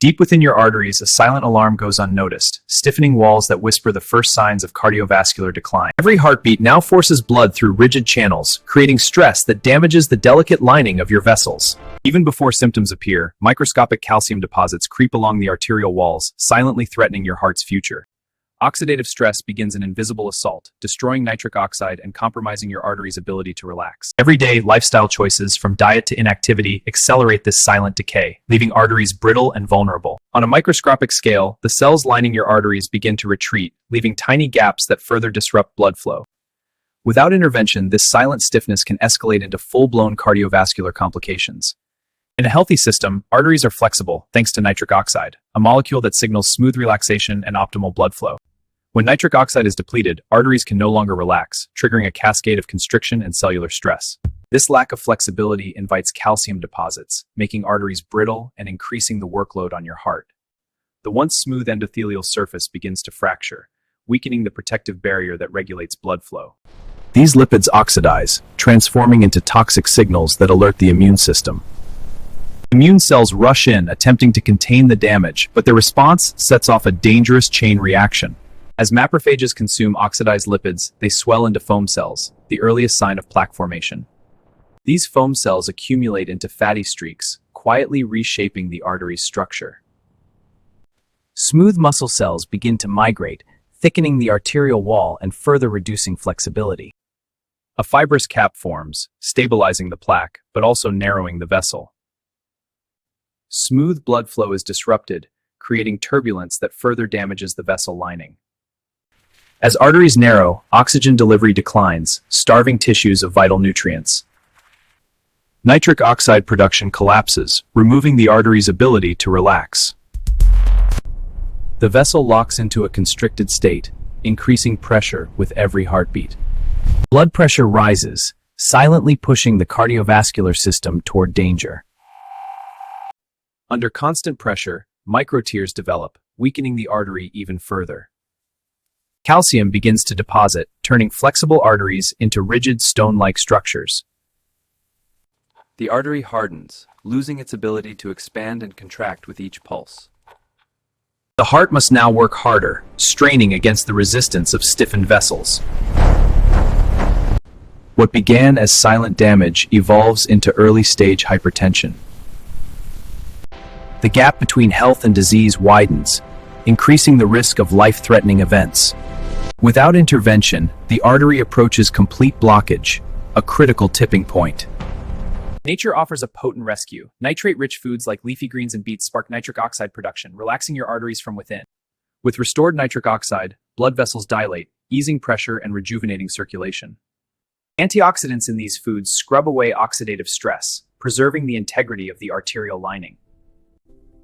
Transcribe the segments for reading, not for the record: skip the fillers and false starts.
Deep within your arteries, a silent alarm goes unnoticed, stiffening walls that whisper the first signs of cardiovascular decline. Every heartbeat now forces blood through rigid channels, creating stress that damages the delicate lining of your vessels. Even before symptoms appear, microscopic calcium deposits creep along the arterial walls, silently threatening your heart's future. Oxidative stress begins an invisible assault, destroying nitric oxide and compromising your arteries' ability to relax. Everyday lifestyle choices, from diet to inactivity, accelerate this silent decay, leaving arteries brittle and vulnerable. On a microscopic scale, the cells lining your arteries begin to retreat, leaving tiny gaps that further disrupt blood flow. Without intervention, this silent stiffness can escalate into full-blown cardiovascular complications. In a healthy system, arteries are flexible thanks to nitric oxide, a molecule that signals smooth relaxation and optimal blood flow. When nitric oxide is depleted, arteries can no longer relax, triggering a cascade of constriction and cellular stress. This lack of flexibility invites calcium deposits, making arteries brittle and increasing the workload on your heart. The once smooth endothelial surface begins to fracture, weakening the protective barrier that regulates blood flow. These lipids oxidize, transforming into toxic signals that alert the immune system. Immune cells rush in, attempting to contain the damage, but their response sets off a dangerous chain reaction. As macrophages consume oxidized lipids, they swell into foam cells, the earliest sign of plaque formation. These foam cells accumulate into fatty streaks, quietly reshaping the artery's structure. Smooth muscle cells begin to migrate, thickening the arterial wall and further reducing flexibility. A fibrous cap forms, stabilizing the plaque, but also narrowing the vessel. Smooth blood flow is disrupted, creating turbulence that further damages the vessel lining. As arteries narrow, oxygen delivery declines, starving tissues of vital nutrients. Nitric oxide production collapses, removing the artery's ability to relax. The vessel locks into a constricted state, increasing pressure with every heartbeat. Blood pressure rises, silently pushing the cardiovascular system toward danger. Under constant pressure, microtears develop, weakening the artery even further. Calcium begins to deposit, turning flexible arteries into rigid stone-like structures. The artery hardens, losing its ability to expand and contract with each pulse. The heart must now work harder, straining against the resistance of stiffened vessels. What began as silent damage evolves into early-stage hypertension. The gap between health and disease widens, increasing the risk of life-threatening events. Without intervention, the artery approaches complete blockage, a critical tipping point. Nature offers a potent rescue. Nitrate-rich foods like leafy greens and beets spark nitric oxide production, relaxing your arteries from within. With restored nitric oxide, blood vessels dilate, easing pressure and rejuvenating circulation. Antioxidants in these foods scrub away oxidative stress, preserving the integrity of the arterial lining.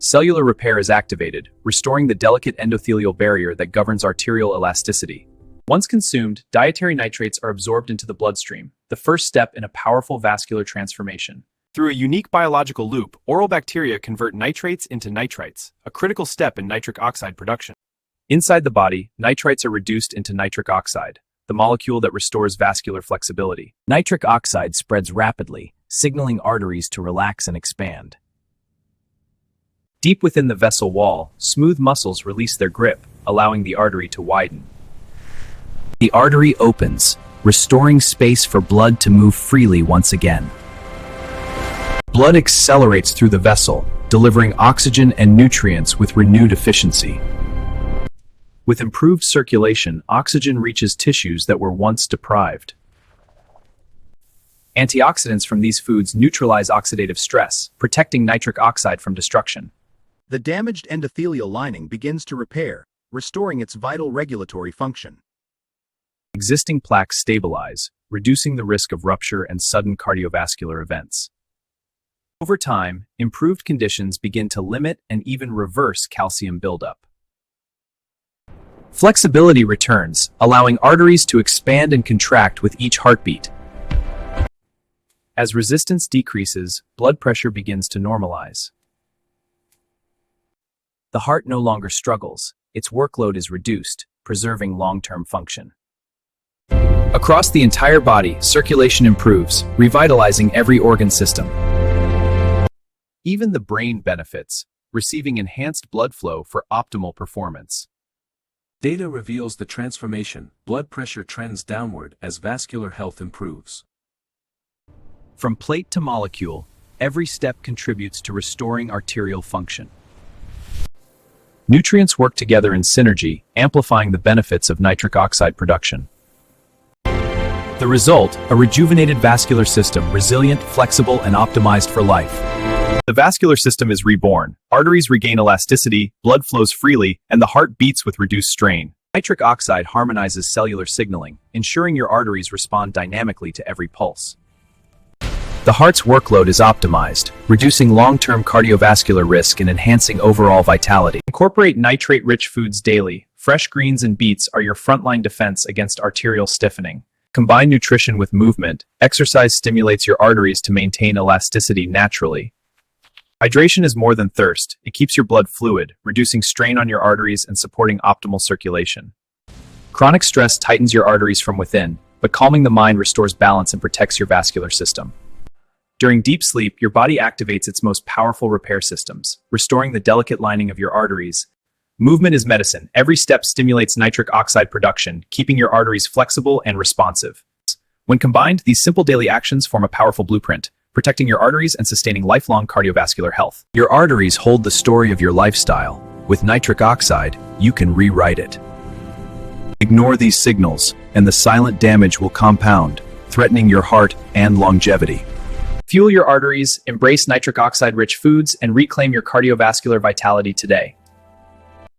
Cellular repair is activated, restoring the delicate endothelial barrier that governs arterial elasticity. Once consumed, dietary nitrates are absorbed into the bloodstream, the first step in a powerful vascular transformation. Through a unique biological loop, oral bacteria convert nitrates into nitrites, a critical step in nitric oxide production. Inside the body, nitrites are reduced into nitric oxide, the molecule that restores vascular flexibility. Nitric oxide spreads rapidly, signaling arteries to relax and expand. Deep within the vessel wall, smooth muscles release their grip, allowing the artery to widen. The artery opens, restoring space for blood to move freely once again. Blood accelerates through the vessel, delivering oxygen and nutrients with renewed efficiency. With improved circulation, oxygen reaches tissues that were once deprived. Antioxidants from these foods neutralize oxidative stress, protecting nitric oxide from destruction. The damaged endothelial lining begins to repair, restoring its vital regulatory function. Existing plaques stabilize, reducing the risk of rupture and sudden cardiovascular events. Over time, improved conditions begin to limit and even reverse calcium buildup. Flexibility returns, allowing arteries to expand and contract with each heartbeat. As resistance decreases, blood pressure begins to normalize. The heart no longer struggles, its workload is reduced, preserving long-term function. Across the entire body, circulation improves, revitalizing every organ system. Even the brain benefits. receiving enhanced blood flow for optimal performance. Data reveals the transformation. Blood pressure trends downward as vascular health improves. From plate to molecule, every step contributes to restoring arterial function. Nutrients work together in synergy, amplifying the benefits of nitric oxide production. The result, a rejuvenated vascular system, resilient, flexible, and optimized for life. The vascular system is reborn, arteries regain elasticity, blood flows freely, and the heart beats with reduced strain. Nitric oxide harmonizes cellular signaling, ensuring your arteries respond dynamically to every pulse. The heart's workload is optimized, reducing long-term cardiovascular risk and enhancing overall vitality. Incorporate nitrate-rich foods daily. Fresh greens and beets are your frontline defense against arterial stiffening. Combine nutrition with movement. Exercise stimulates your arteries to maintain elasticity naturally. Hydration is more than thirst. It keeps your blood fluid, reducing strain on your arteries and supporting optimal circulation. Chronic stress tightens your arteries from within, but calming the mind restores balance and protects your vascular system. During deep sleep, your body activates its most powerful repair systems, restoring the delicate lining of your arteries. Movement is medicine. Every step stimulates nitric oxide production, keeping your arteries flexible and responsive. When combined, these simple daily actions form a powerful blueprint, protecting your arteries and sustaining lifelong cardiovascular health. Your arteries hold the story of your lifestyle. With nitric oxide, you can rewrite it. Ignore these signals, and the silent damage will compound, threatening your heart and longevity. Fuel your arteries, embrace nitric oxide-rich foods, and reclaim your cardiovascular vitality today.